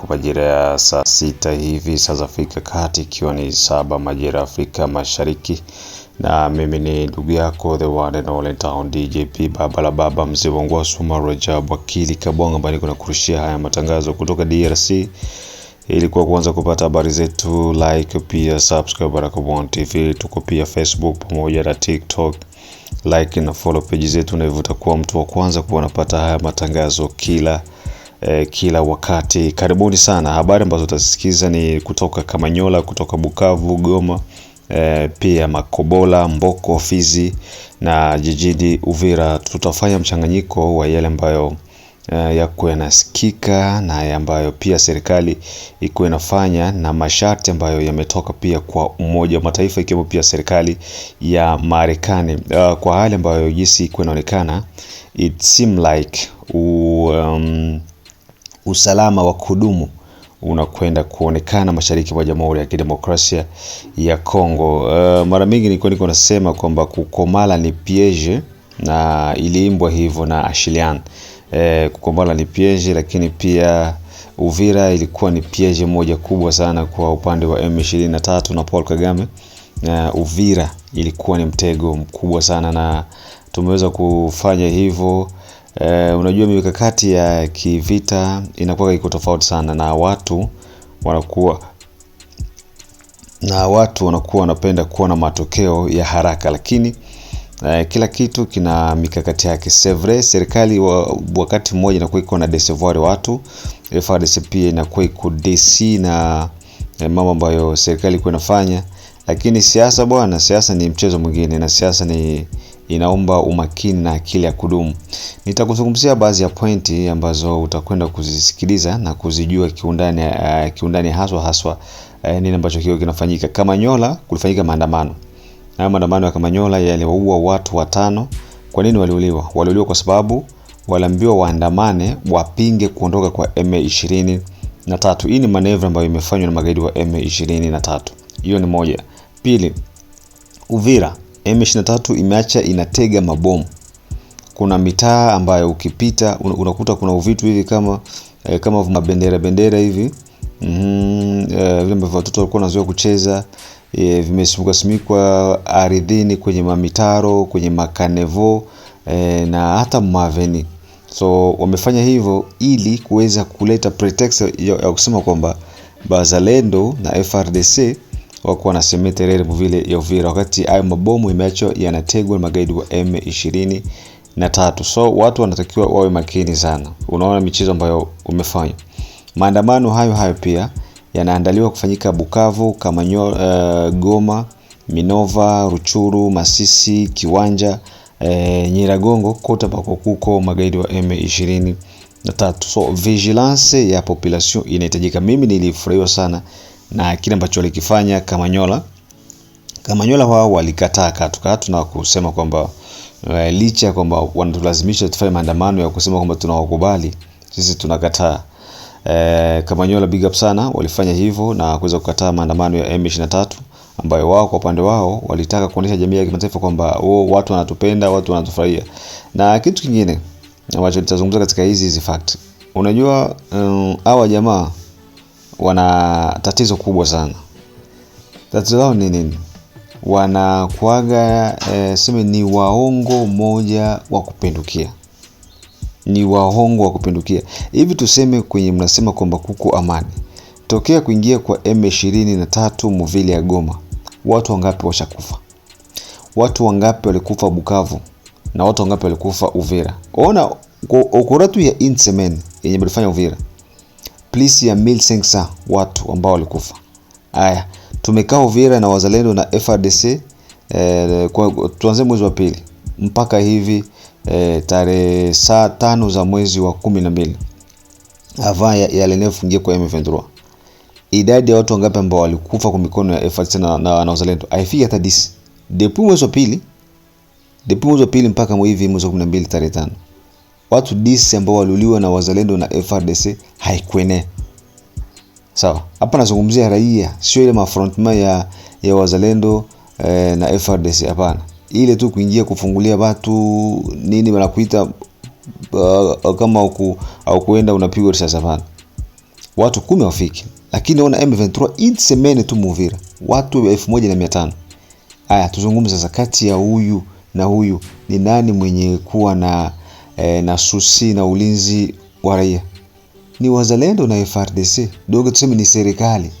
kwa majira ya saa 6 hivi saa za Afrika Kati, ikiwa ni 7 majira Afrika Mashariki. Na mimi ni ndugu yako the one and only town DJP baba la baba mzee wangu wa Suma Rajab Wakili Kabonga, ambaye niko nakurushia haya matangazo kutoka DRC. Ili kwa kuanza kupata habari zetu, like pia subscribe Baraka1 TV. Tuko pia Facebook pamoja na TikTok. Like na follow page zetu, na hivyo utakuwa mtu wa kwanza kuwa unapata haya matangazo kila wakati. Karibuni sana. Habari ambazo utasikiza ni kutoka Kamanyola, kutoka Bukavu, Goma, pia Makobola, Mboko, Fizi na jijini Uvira. Tutafanya mchanganyiko wa yale ambayo yako yanasikika na ambayo pia serikali iko inafanya, na masharti ambayo yametoka pia kwa Umoja wa Mataifa, ikiwemo pia serikali ya Marekani. Kwa hali ambayo jinsi iko inaonekana, it seem like usalama wa kudumu unakwenda kuonekana mashariki mwa Jamhuri ya Kidemokrasia ya Kongo. Mara mingi niko nasema kwamba kukomala ni piege, na iliimbwa hivyo na Ashilian. Kukomala ni piege, lakini pia Uvira ilikuwa ni piege moja kubwa sana kwa upande wa M23 na Paul Kagame. Uvira ilikuwa ni mtego mkubwa sana, na tumeweza kufanya hivyo. Unajua mikakati ya kivita inakuwa iko tofauti sana, na watu wanakuwa wanapenda kuona matokeo ya haraka, lakini kila kitu kina mikakati yake. Sevre serikali wakati mmoja inakuwa iko na decevoir watu, FARDC pia inakuwa iko DC na mambo ambayo serikali iko inafanya. Lakini siasa bwana, siasa ni mchezo mwingine, na siasa inaomba umakini na akili ya kudumu. Nitakuzungumzia baadhi ya pointi ambazo utakwenda kuzisikiliza na kuzijua kiundani haswa nini ambacho kiko kinafanyika. Kamanyola kulifanyika maandamano. Na maandamano ya Kamanyola yaliwaua watu 5. Kwa nini waliuliwa? Waliuliwa kwa sababu waliambiwa waandamane wapinge kuondoka kwa M23. Hii ni manevra ambayo imefanywa na magaidi wa M23. Hiyo ni moja. Pili, Uvira M23 imeacha inatega mabomu. Kuna mitaa ambayo ukipita unakuta kuna vitu hivi kama bendera hivi. Vile ambavyo watoto walikuwa wanazoea kucheza, vimesimikwa ardhini, kwenye mamitaro, kwenye makanevo, na hata maveni. So wamefanya hivyo ili kuweza kuleta pretext ya kusema kwamba Bazalendo na FARDC wako wanasema terere vile ya Uvira, wakati hayo mabomu imeachwa yanategwa magaidi wa M23. So watu wanatakiwa wawe makini sana. Unaona michezo ambayo umefanya. Maandamano hayo pia yanaandaliwa kufanyika Bukavu, Kamanyola, Goma, Minova, Ruchuru, Masisi, Kiwanja, Nyiragongo, kote pako kuko magaidi wa M23. So vigilance ya population inahitajika. Mimi nilifurahiwa sana na kile ambacho walikifanya Kamanyola. Kamanyola wao walikataa katu na kusema kwamba licha kwamba wanatulazimisha tufanye maandamano ya kusema kwamba tunawakubali, sisi tunakataa. Kamanyola big up sana, walifanya hivyo na kuweza kukataa maandamano ya M23, ambayo wao kwa upande wao walitaka kuonyesha jamii ya kimataifa kwamba watu wanatupenda, watu wanatufurahia. Na kitu kingine ambacho nitazungumza katika hizi fact, unajua hawa jamaa wana tatizo kubwa sana. Tatizo lao ni nini? Wanakuaga sema ni waongo moja wa kupindukia. Ni waongo wa kupindukia. Hivi tuseme kwenye mnasema kwamba kuko amani, tokea kuingia kwa M23 muvili ya Goma, watu wangapi washakufa? Watu wangapi walikufa Bukavu? Na watu wangapi walikufa Uvira? Ona ukuratu ya insemen yenye balifanya Uvira, please ya 1500 watu ambao walikufa. Haya, tumekaa Uvira na Wazalendo na FARDC tuanze mwezi wa pili mpaka hivi tarehe 5 za mwezi wa 12 avant ya leneo fungie kwa M23. Idadi ya watu wangapi ambao walikufa kwa mikono ya FARDC na Wazalendo haifiki hata 10. Depuis mwezi wa pili mpaka mwezi wa 12 tarehe 5, watu 10 ambao waliuliwa na Wazalendo na FARDC haikuene. Sawa, hapa nazungumzia raia, sio ile mafrontman ya Wazalendo na FARDC, hapana. Ile tu kuingia kufungulia watu nini wanakuita kama au kuenda unapigwa risasi, hapana. watu 10 wafiki, lakini ona M23 itsemene tu Muvira watu 1500. Haya, tuzungumze sasa, kati ya huyu na huyu ni nani mwenye kuwa na susi na ulinzi wa raia? Ni wazalendo na FARDC. Dogo tuseme ni serikali,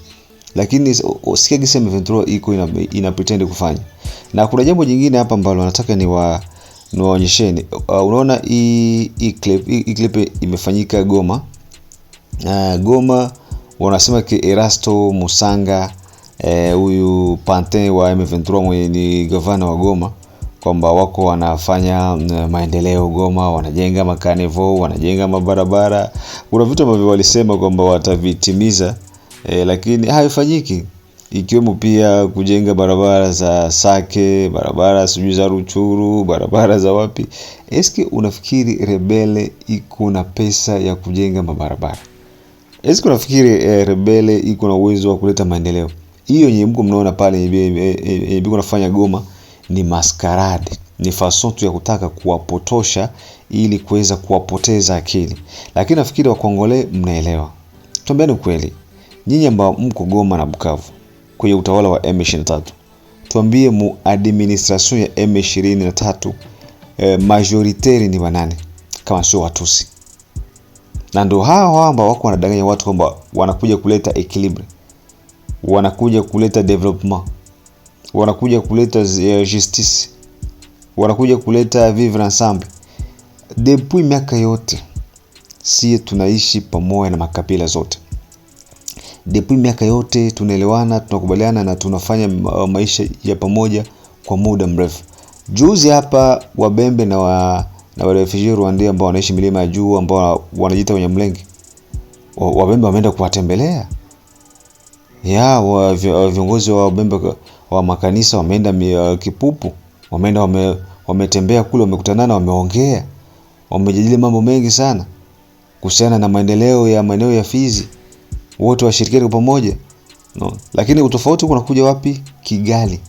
lakini usikia gisa M23 iko ina pretend kufanya. Na kuna jambo jingine hapa ambalo nataka niwaonyesheni. Unaona hii clip imefanyika Goma. Goma wanasema ke Erasto Musanga, huyu Pantin wa M23 mwenye ni gavana wa Goma, kwamba wako wanafanya maendeleo Goma, wanajenga makanevo, wanajenga mabarabara. Kuna vitu ambavyo walisema kwamba watavitimiza, lakini haifanyiki, ikiwemo pia kujenga barabara za Sake, barabara sijui za Ruchuru, barabara za wapi. Eski unafikiri rebele iko na pesa ya kujenga mabarabara? Eski unafikiri rebele iko na uwezo wa kuleta maendeleo? Hiyo yenye mko mnaona pale biko nafanya Goma ni maskarade, ni fason tu ya kutaka kuwapotosha ili kuweza kuwapoteza akili. Lakini nafikiri Wakongole mnaelewa. Tuambiane kweli, nyinyi ambao mko Goma na Bukavu kwenye utawala wa M23, tuambie mu administration ya M23 majoritaire ni wanani kama sio Watusi? Na ndio hao ambao wako wanadanganya watu kwamba wanakuja kuleta equilibre, wanakuja kuleta development, wanakuja kuleta justice, wanakuja kuleta vivre ensemble. Depuis miaka yote si tunaishi pamoja na makabila zote. Depuis miaka yote tunaelewana, tunakubaliana na tunafanya maisha ya pamoja kwa muda mrefu. Juzi hapa Wabembe na refugee Rwanda ambao wanaishi milima ya juu ambao wanajiita Wanyamulenge, Wabembe wameenda kuwatembelea. Viongozi wa Wabembe wa makanisa wameenda Kipupu, wametembea kule, wamekutana na wameongea, wamejadili mambo mengi sana kuhusiana na maendeleo ya Fizi. Wote washirikiane pamoja. No. Lakini utofauti unakuja wapi? Kigali.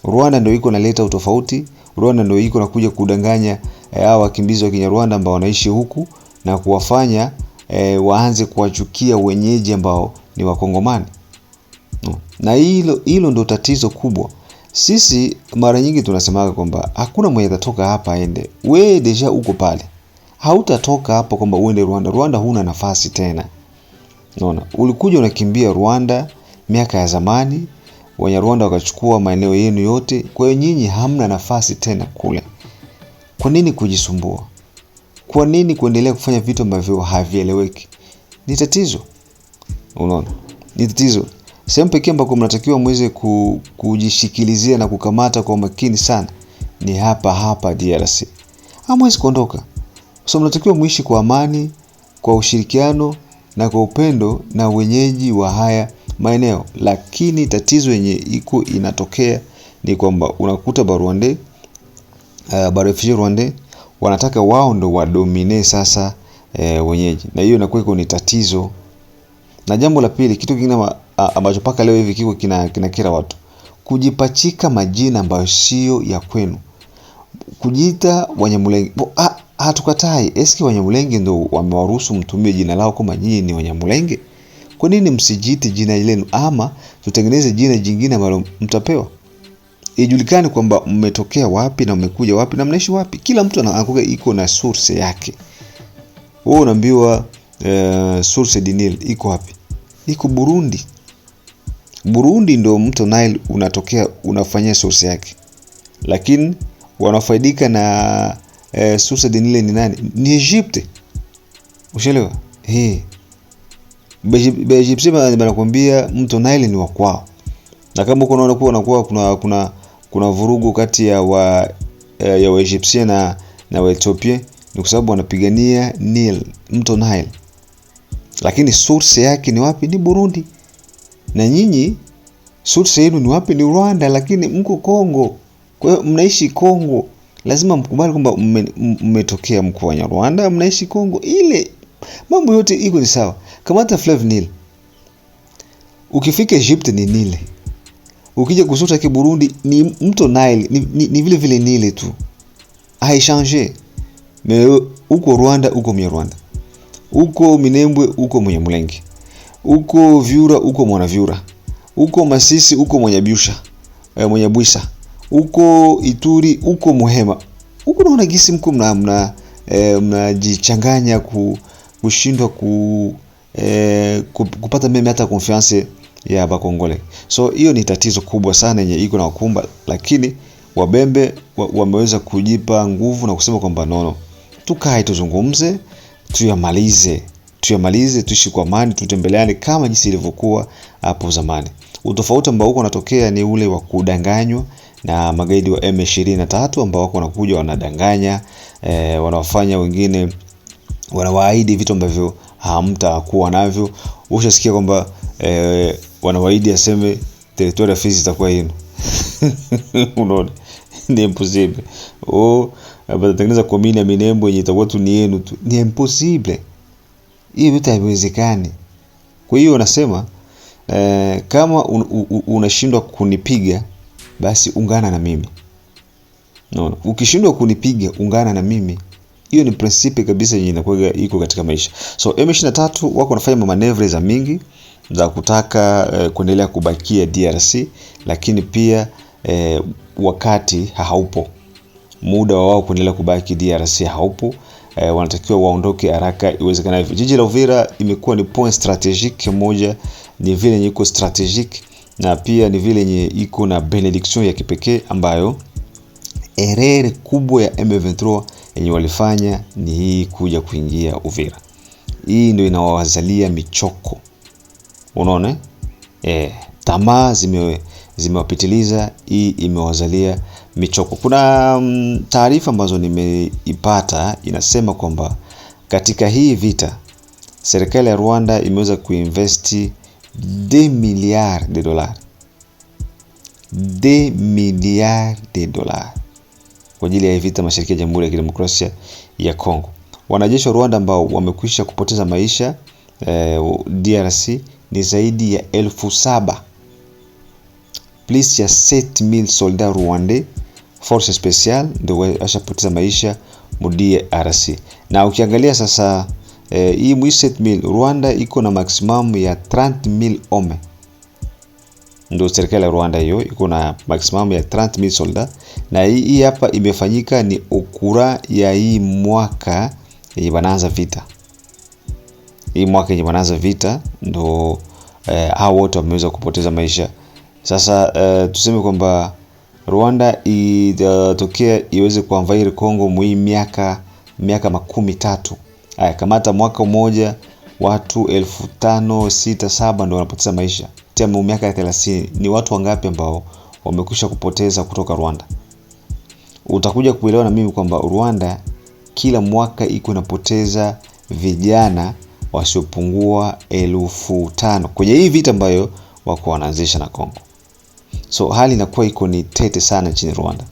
Rwanda ndio iko naleta utofauti. Rwanda ndio iko nakuja kudanganya hao wakimbizi wa Kinyarwanda ambao wanaishi huku na kuwafanya waanze kuwachukia wenyeji ambao ni Wakongomani. No. Na hilo ndio tatizo kubwa. Sisi mara nyingi tunasemaga kwamba hakuna mwenye atatoka hapa aende. Wewe deja uko pale. Hautatoka hapa kwamba uende Rwanda. Rwanda huna nafasi tena. Unaona, ulikuja unakimbia Rwanda miaka ya zamani, Wanyarwanda wakachukua maeneo yenu yote, kwa hiyo nyinyi hamna nafasi tena kule. Kwa nini kujisumbua? Kwa nini kuendelea kufanya vitu ambavyo havieleweki? Ni tatizo. Unaona? Ni tatizo. Sehemu pekee ambako mnatakiwa muweze kujishikilizia na kukamata kwa makini sana ni hapa DRC. Hamwezi kuondoka. So mnatakiwa muishi kwa amani, kwa ushirikiano na kwa upendo na wenyeji wa haya maeneo. Lakini tatizo yenye iko inatokea ni kwamba unakuta Barwande, refugee Rwanda wanataka wao ndo wadomine sasa wenyeji, na hiyo inakuwa ni tatizo. Na jambo la pili, kitu kingine ambacho paka leo hivi kiko kinakera watu, kujipachika majina ambayo sio ya kwenu, kujiita Wanyamulenge. Hatukatai, eski Wanyamulenge ndo wamewaruhusu mtumie jina lao kama nyinyi ni Wanyamulenge? Kwa nini msijiite jina lenu, ama tutengeneze jina jingine ambalo mtapewa? Ijulikane kwamba mmetokea wapi na mmekuja wapi na mnaishi wapi. Kila mtu anakuwa iko na source yake. Wewe unaambiwa source du Nile iko wapi? Iko Burundi. Burundi ndo mto Nile unatokea, unafanyia source yake. Lakini wanafaidika na source du Nile ni nani? Ni Egypte. Ushelewa? Egypte banakwambia mto Nile ni wa kwao. Na kama kuna vurugu kati ya wa Egyptian na wa Ethiopia, ni kwa sababu wanapigania Nile, mto Nile. Lakini source yake ni wapi? Ni Burundi. Na nyinyi source yenu ni wapi? Ni Rwanda, lakini mko Kongo. Kwa hiyo mnaishi Kongo. Lazima mkubali kwamba mmetokea mko wa Rwanda, mnaishi Kongo. Ile mambo yote iko ni sawa. Kamata Fleuve Nile. Ukifika Egypt ni Nile. Ukija kusota ki Burundi ni mto Nile, ni vile vile Nile tu. Haichange. Mais uko Rwanda, uko Mnyarwanda. Uko Minembwe, uko Mnyamulenge. uko Vyura uko Mwanavyura, uko Masisi uko Mwenyabwisha, uko Ituri uko Muhema. Uko naona gisi mko mnajichanganya kushindwa kupata meme hata confiance ya Bakongole. So hiyo ni tatizo kubwa sana yenye iko na wakumba, lakini Wabembe wameweza kujipa nguvu na kusema kwamba nono, tukae tuzungumze, tuyamalize, tuishi kwa amani, tutembeleane kama jinsi ilivyokuwa hapo zamani. Utofauti ambao uko unatokea ni ule wa kudanganywa na magaidi wa M23 ambao wako wanakuja wanadanganya, wanawafanya wengine, wanawaahidi vitu ambavyo hamtakuwa navyo. Ushasikia kwamba wanawaahidi aseme territory Fizi itakuwa yenu. Unaona, ni impossible. Batatengeneza komini ya Minembwe yenye itakuwa tu ni yenu tu. Ni impossible. Hiyo vitu haiwezekani. Kwa hiyo unasema kama unashindwa kunipiga, basi ungana na mimi. No. Ukishindwa kunipiga, ungana na mimi. Hiyo ni principle kabisa yenye inakuwa iko katika maisha. So M23 wako wanafanya manevre za mingi za kutaka kuendelea kubakia DRC, lakini pia wakati haupo. Muda wao kuendelea kubaki DRC haupo. Wanatakiwa waondoke haraka iwezekanavyo. Jiji la Uvira imekuwa ni point strategic moja, ni vile yenye iko strategic, na pia ni vile yenye iko na benediction ya kipekee ambayo erreur kubwa ya M23 yenye walifanya ni hii kuja kuingia Uvira. Hii ndio inawazalia michoko. Unaona? Tamaa zimewapitiliza, hii imewazalia michoko. Kuna taarifa ambazo nimeipata inasema kwamba katika hii vita serikali ya Rwanda imeweza kuinvest 2 milliards de dollars. 2 milliards de dollars kwa ajili ya vita mashariki ya Jamhuri ya Kidemokrasia ya Kongo. Wanajeshi wa Rwanda ambao wamekwisha kupoteza maisha DRC ni zaidi ya 7,000. Plus ya 7,000 soldats rwandais force special ndio washapoteza maisha mu DRC. Na ukiangalia sasa hii 7,000, Rwanda iko na maximum ya 30,000 hommes. Ndio serikali ya Rwanda hiyo iko na maximum ya 30,000 soldats, na hii hapa imefanyika ni okura ya hii mwaka yenye wanaanza vita. Hii mwaka yenye wanaanza vita ndio hao wote wameweza kupoteza maisha. Sasa tuseme kwamba Rwanda itatokea iweze kuanvairi Kongo mwi miaka 13. Kamata mwaka mmoja watu 5,000, 6,000, 7,000 ndio wanapoteza maisha. Tena miaka 30 ni watu wangapi ambao wamekwisha kupoteza kutoka Rwanda? Utakuja kuelewa na mimi kwamba Rwanda kila mwaka iko napoteza vijana wasiopungua 5,000 kwenye hii vita ambayo wako wanaanzisha na Kongo. So hali inakuwa iko ni tete sana nchini Rwanda.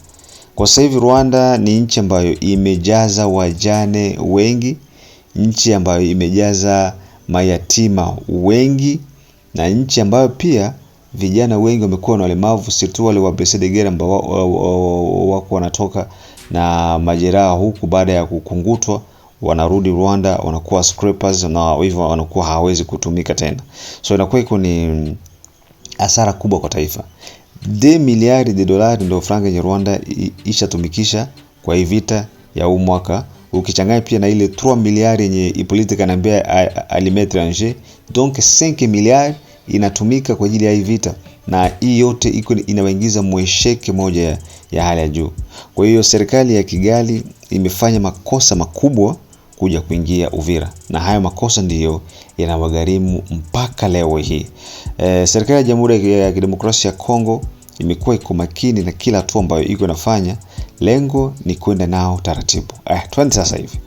Kwa sasa hivi Rwanda ni nchi ambayo imejaza wajane wengi, nchi ambayo imejaza mayatima wengi, na nchi ambayo pia vijana wengi wamekuwa na walemavu, sirtu wale wa Besedegere ambao wako wanatoka na majeraha huku baada ya kukungutwa, wanarudi Rwanda wanakuwa scrapers na hivyo wanakuwa hawezi kutumika tena. So inakuwa iko ni hasara kubwa kwa taifa. 2 miliardi de dollars ndio franga ya Rwanda ishatumikisha kwa hii vita ya huu mwaka. Ukichanganya pia na ile 3 miliardi yenye Hippolyte Kanambe alimetre en jeu, donc 5 miliardi inatumika kwa ajili ya hii vita, na hii yote iko inawaingiza mwesheke moja ya hali ya juu. Kwa hiyo serikali ya Kigali imefanya makosa makubwa kuja kuingia Uvira, na hayo makosa ndiyo yanawagharimu mpaka leo hii. Serikali ya Jamhuri ya Kidemokrasia ya Kongo imekuwa iko makini na kila hatua ambayo iko inafanya. Lengo ni kwenda nao taratibu. Twende sasa hivi.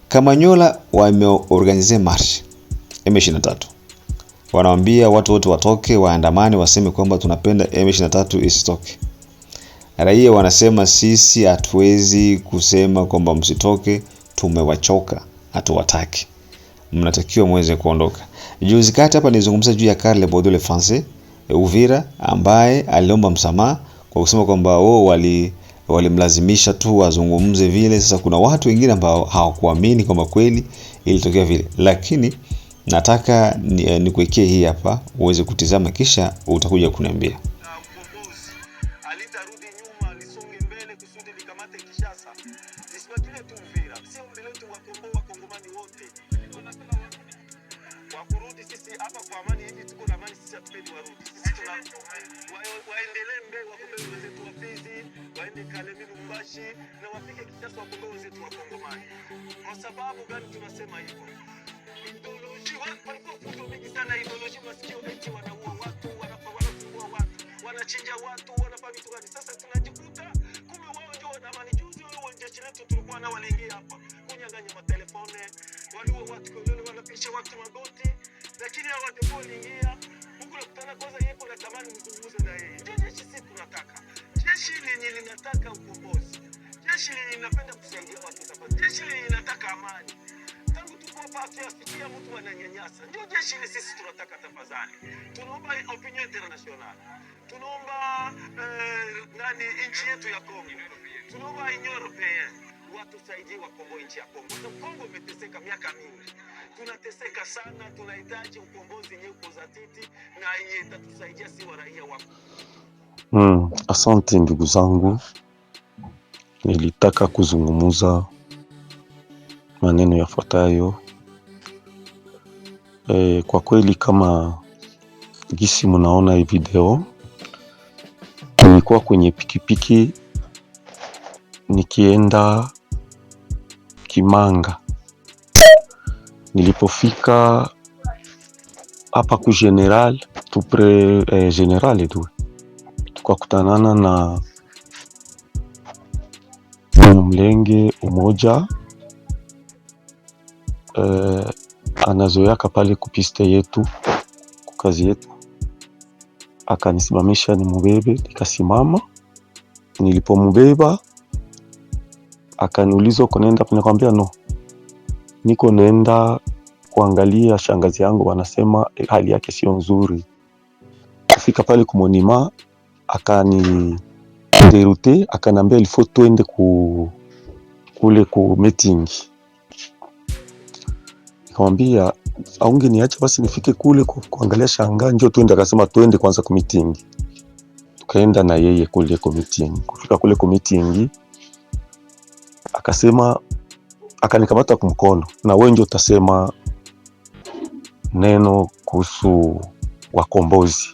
Kamanyola wameorganize march M23. Wanawaambia watu wote watoke waandamane, waseme kwamba tunapenda M23 isitoke. Raia wanasema sisi hatuwezi kusema kwamba msitoke, tumewachoka, hatuwataki. Mnatakiwa muweze kuondoka. Juzi kati hapa nilizungumza juu ya Karle Bodole Français Uvira, ambaye aliomba msamaha kwa kusema kwamba walimlazimisha tu wazungumze vile. Sasa kuna watu wengine ambao hawakuamini kwamba kweli ilitokea vile, lakini Nataka nikuwekee hii hapa uweze kutizama, kisha utakuja kuniambia. Alitarudi nyuma, lisonge mbele kusudi likamate Kinshasa. Lisibakile tu Uvira. Sio mbele tu wakomboa Kongomani wote. Kwa kurudi sisi hapa kwa amani hivi tuko na amani, sisi hatupendi warudi. Sisi tuna waendelee mbele, wakomboe wenzetu wa Fizi, waende Kalemi, Lubumbashi na wafike Kinshasa, wakomboe wenzetu wa Kongomani. Kwa sababu gani tunasema hivyo? Ideology walikuwa fujo mingi sana, ideology masikio eti wanaua watu, wanafungua watu, wanachinja watu, wanafanya vitu gani? Sasa tunajikuta kumbe wao ndio wana amani. Juzi wao jeshi letu tulikuwa na waliingia hapa kunyang'anya matelefone, waliua watu kolele, wanapisha watu magoti, lakini hao watu waliingia huko na kutana kwanza, yeye kwa tamani mzunguze na yeye. Ndio jeshi sisi tunataka, jeshi lenye linataka ukombozi, jeshi lenye linapenda kusaidia watu, sababu jeshi lenye linataka amani. Tangu tuko hapa tusikia mtu ananyanyasa, ndio jeshi ile sisi tunataka. Tafadhali tunaomba opinion international, tunaomba nchi yetu ya Kongo, tunaomba Union Europeenne watusaidie wakomboe nchi ya Kongo. Kongo imeteseka miaka mingi, tunateseka sana, tunahitaji ukombozi yenyewe uko zatiti na yenye itatusaidia si wa raia wako. Asante ndugu zangu, nilitaka kuzungumuza maneno yafuatayo. Kwa kweli kama gisi mnaona hii video, nilikuwa kwenye pikipiki nikienda Kimanga. Nilipofika hapa ku General tupre General tu tukakutanana na mlenge umoja anazoeaka pale kupiste yetu kukazi yetu, akanisimamisha ni mubebe. Nikasimama, nilipomubeba akaniuliza uko nenda? Nikamwambia no, niko nenda kuangalia shangazi yangu, wanasema hali yake sio nzuri. Kufika pale kumonima akani derute, akanambia il faut twende kule ku meeting. Nikamwambia aunge niache basi nifike kule kuangalia shanga, njoo twende. Akasema twende kwanza ku meeting. Tukaenda na yeye kule ku meeting. Kufika kule ku meeting akasema, akanikamata kwa mkono, na wewe ndio utasema neno kuhusu wakombozi,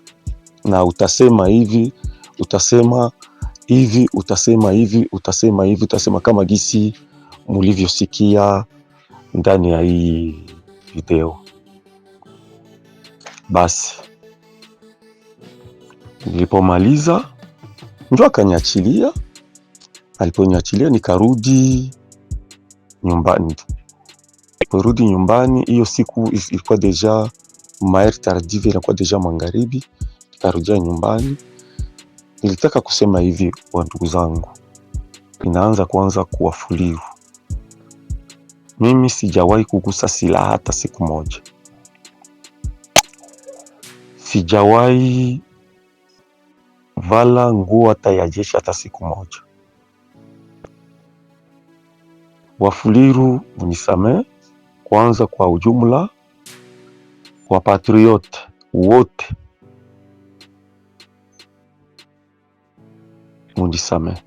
na utasema hivi, utasema hivi, utasema hivi, utasema hivi, utasema kama gisi mlivyosikia ndani ya hii video. Basi nilipomaliza ndio akaniachilia. Aliponiachilia nikarudi nyumbani. Niliporudi nyumbani, hiyo siku ilikuwa deja maer tardive, ilikuwa deja magharibi. Nikarudia nyumbani. Nilitaka kusema hivi kwa ndugu zangu, inaanza kuanza kuwafulivu. Mimi sijawahi kugusa silaha hata siku moja. Sijawahi vala nguo hata ya jeshi hata siku moja. Wafuliru mnisamee, kwanza kwa ujumla, wa patriote wote mnisamee.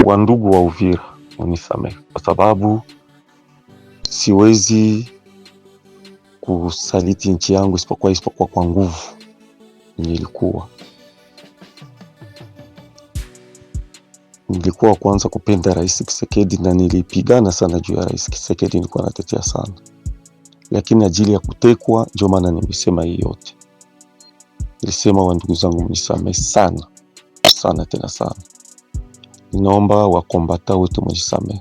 Wa ndugu wa Uvira mnisamee, kwa sababu siwezi kusaliti nchi yangu isipokuwa kwa nguvu nilikuwa kwanza kupenda Rais Tshisekedi, na nilipigana sana juu ya Rais Tshisekedi, nilikuwa natetea sana, lakini ajili ya kutekwa ndio maana nimesema hii yote. Nilisema wa ndugu zangu mnisamee sana sana, tena sana. Ninaomba wakombata wote mnisamee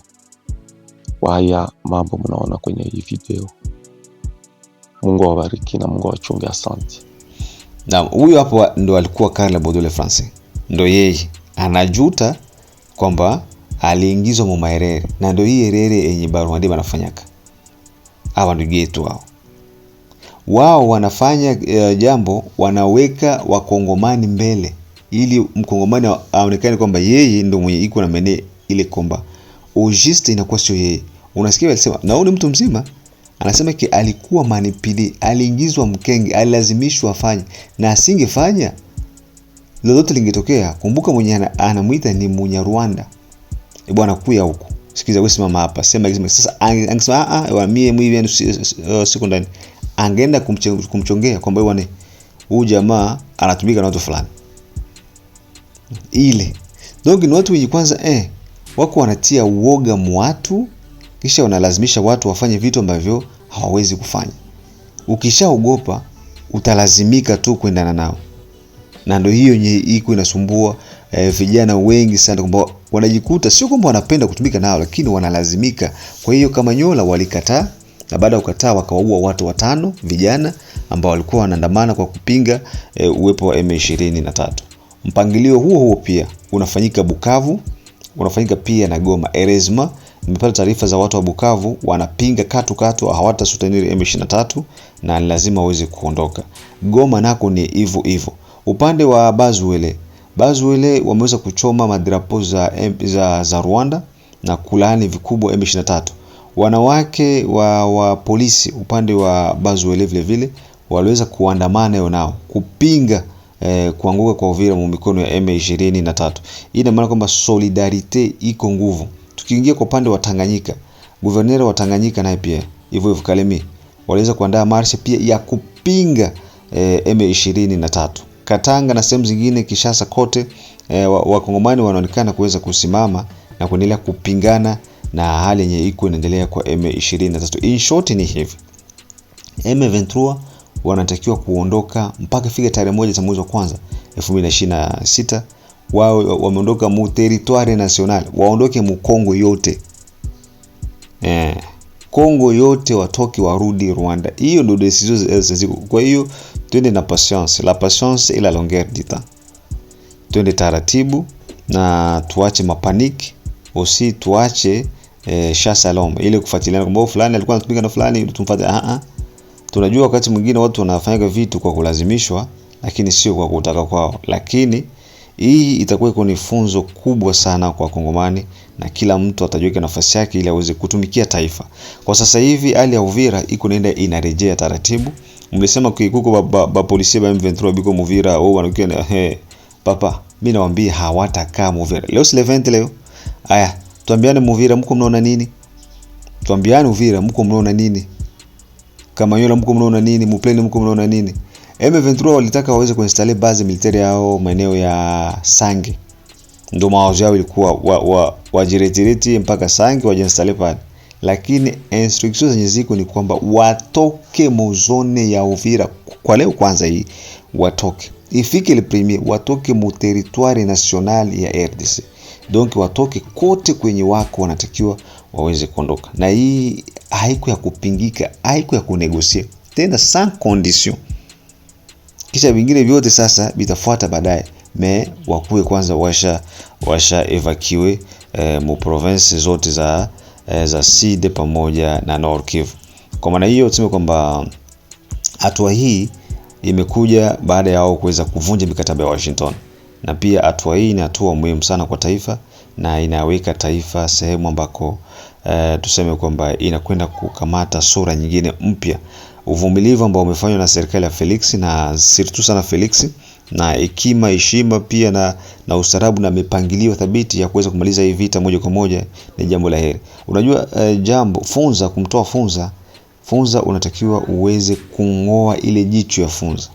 kwa haya mambo mnaona kwenye hii video. Mungu awabariki na Mungu awachunge. Asante. Na huyu hapo ndo alikuwa Karl Baudouin Français. Ndo yeye anajuta kwamba aliingizwa mu maerere, na ndo hii erere yenye Barwandi wanafanyaka. Hawa ndugu yetu wao wanafanya jambo, wanaweka wakongomani mbele ili mkongomani aonekane kwamba yeye ndo mwenye iko na mene ile komba. Ujiste inakuwa sio yeye. Unasikia alisema na huyu mtu mzima anasema alikuwa manipili, aliingizwa mkenge, alilazimishwa afanye, na asingefanya lolote lingetokea. Kumbuka mwenye anamuita ni Munyarwanda. Bwana kuya huko. Sikiza wewe, simama hapa. Sema sasa angesema mimi siku ndani. Angeenda kumchongea kwamba bwana huyu jamaa anatumika na watu fulani. Ile. Donc ni watu wenye kwanza wako wanatia uoga watu, kisha wanalazimisha watu wafanye vitu ambavyo hawawezi kufanya. Ukishaogopa utalazimika tu kuendana nao. Na ndio hiyo yenye iko inasumbua vijana wengi sana, kwamba wanajikuta sio kwamba wanapenda kutumika nao, lakini wanalazimika. Kwa hiyo Kamanyola walikataa, na baada ya kukataa wakawaua watu 5 vijana ambao walikuwa wanaandamana kwa kupinga uwepo wa M23. Mpangilio huo pia unafanyika Bukavu, unafanyika pia na Goma. Erezma, nimepata taarifa za watu wa Bukavu wanapinga katu hawatasutaniri M23 na lazima waweze kuondoka. Goma nako ni hivyo. Upande wa Bazuele wameweza kuchoma madrapo za Rwanda na kulaani vikubwa M23. Wanawake wa polisi upande wa Bazuele vile waliweza kuandamana nao kupinga kuanguka kwa Uvira mu mikono ya M23. Hii ina maana kwamba solidarite iko nguvu. Tukiingia kwa upande wa Tanganyika, governor wa Tanganyika naye pia hivyo Kalemi waliweza kuandaa marche pia ya kupinga M23. Katanga na sehemu zingine Kishasa kote wakongomani wanaonekana kuweza kusimama na kuendelea kupingana na hali yenye iko inaendelea kwa M23. In short ni hivi. M23 wanatakiwa kuondoka mpaka fika tarehe 1 za mwezi wa kwanza 2026. Wao wameondoka mu territoire national, waondoke mu Kongo yote. Kongo yote watoke warudi Rwanda. Hiyo ndio decision ziko. Kwa hiyo twende na patience. La patience et la longueur du temps. Twende taratibu na tuache mapaniki. Osi tuache chasse à l'homme. Ile kufuatiliana kwamba fulani alikuwa anatumika na fulani tumfuate. Tunajua wakati mwingine watu wanafanya vitu kwa kulazimishwa, lakini sio kwa kutaka kwao. Lakini hii itakuwa iko ni funzo kubwa sana kwa Kongomani, na kila mtu atajiweka nafasi yake ili aweze kutumikia taifa. Kwa sasa hivi hali ya Uvira iko nenda inarejea taratibu. Mlisema kuko ba polisi ba M23 biko Uvira wanakuwa papa, mimi nawaambia hawatakaa Uvira. Leo si 20 leo. Aya, tuambiane Uvira mko mnaona nini? Tuambiane Uvira mko mnaona nini? Kamanyola mko mnaona nini? Mupleni mko mnaona nini? M23 walitaka waweze kuinstall base military yao maeneo ya Sange. Ndio mawazo yao ilikuwa wajiretireti mpaka Sange wajiinstall pale. Lakini instructions zenye ziko ni kwamba watoke mozone ya Uvira kwa leo kwanza hii watoke. Ifike le premier watoke mu territoire national ya RDC. Donc watoke kote kwenye wako wanatakiwa waweze kuondoka. Na hii haiko ya kupingika, haiko ya kunegosia. Tena sans condition. Kisha vingine vyote sasa bitafuata baadaye. Wakuwe kwanza washa evacue mu province zote za Sud pamoja na Nord Kivu. Kwa maana hiyo tuseme kwamba hatua hii imekuja baada ya wao kuweza kuvunja mikataba ya Washington. Na pia hatua hii ni hatua muhimu sana kwa taifa, na inaweka taifa sehemu ambako tuseme kwamba inakwenda kukamata sura nyingine mpya. Uvumilivu ambao umefanywa na serikali ya Felix, na sirtu sana Felix, na heshima pia na ustaarabu na mipangilio thabiti ya kuweza kumaliza hii vita moja kwa moja ni jambo la heri. Unajua kumtoa funza unatakiwa uweze kungoa ile jicho ya funza.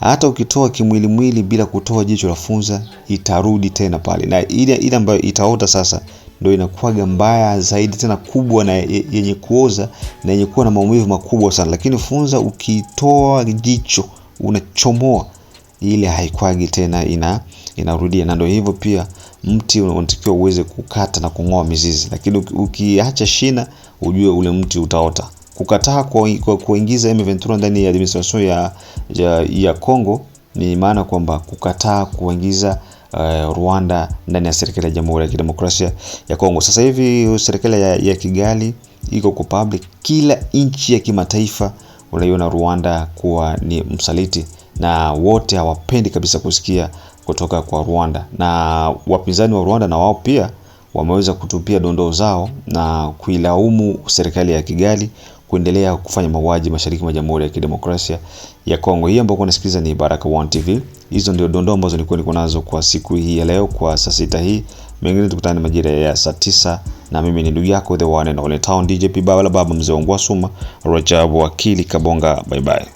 Hata ukitoa kimwili bila kutoa jicho la funza itarudi tena pale, na ile ambayo itaota sasa ndio inakuwa mbaya zaidi, tena kubwa na yenye kuoza na yenye kuwa na maumivu makubwa sana. Lakini funza ukitoa jicho unachomoa, ile haikwagi tena, inarudia. Na ndio hivyo pia mti unatakiwa uweze kukata na kungoa mizizi, lakini ukiacha shina ujue ule mti utaota. Kukataa kuingiza M23 ndani ya administration ya Kongo ni maana kwamba kukataa kuingiza Rwanda ndani ya serikali ya Jamhuri ya Kidemokrasia ya Kongo. Sasa hivi serikali ya Kigali iko kwa public, kila nchi ya kimataifa unaiona Rwanda kuwa ni msaliti, na wote hawapendi kabisa kusikia kutoka kwa Rwanda. Na wapinzani wa Rwanda na wao pia wameweza kutupia dondoo zao na kuilaumu serikali ya Kigali kuendelea kufanya mauaji mashariki mwa Jamhuri ya Kidemokrasia ya Kongo. Hii ambayo unasikiliza ni Baraka1 TV. Hizo ndio dondoo ambazo niko nazo kwa siku hii ya leo kwa saa 6 hii. Mengine tukutane majira ya saa 9, na mimi ni ndugu yako the one and only Town DJ Baba la Baba Mzee Wangu Suma Rajabu Wakili Kabonga. Bye bye.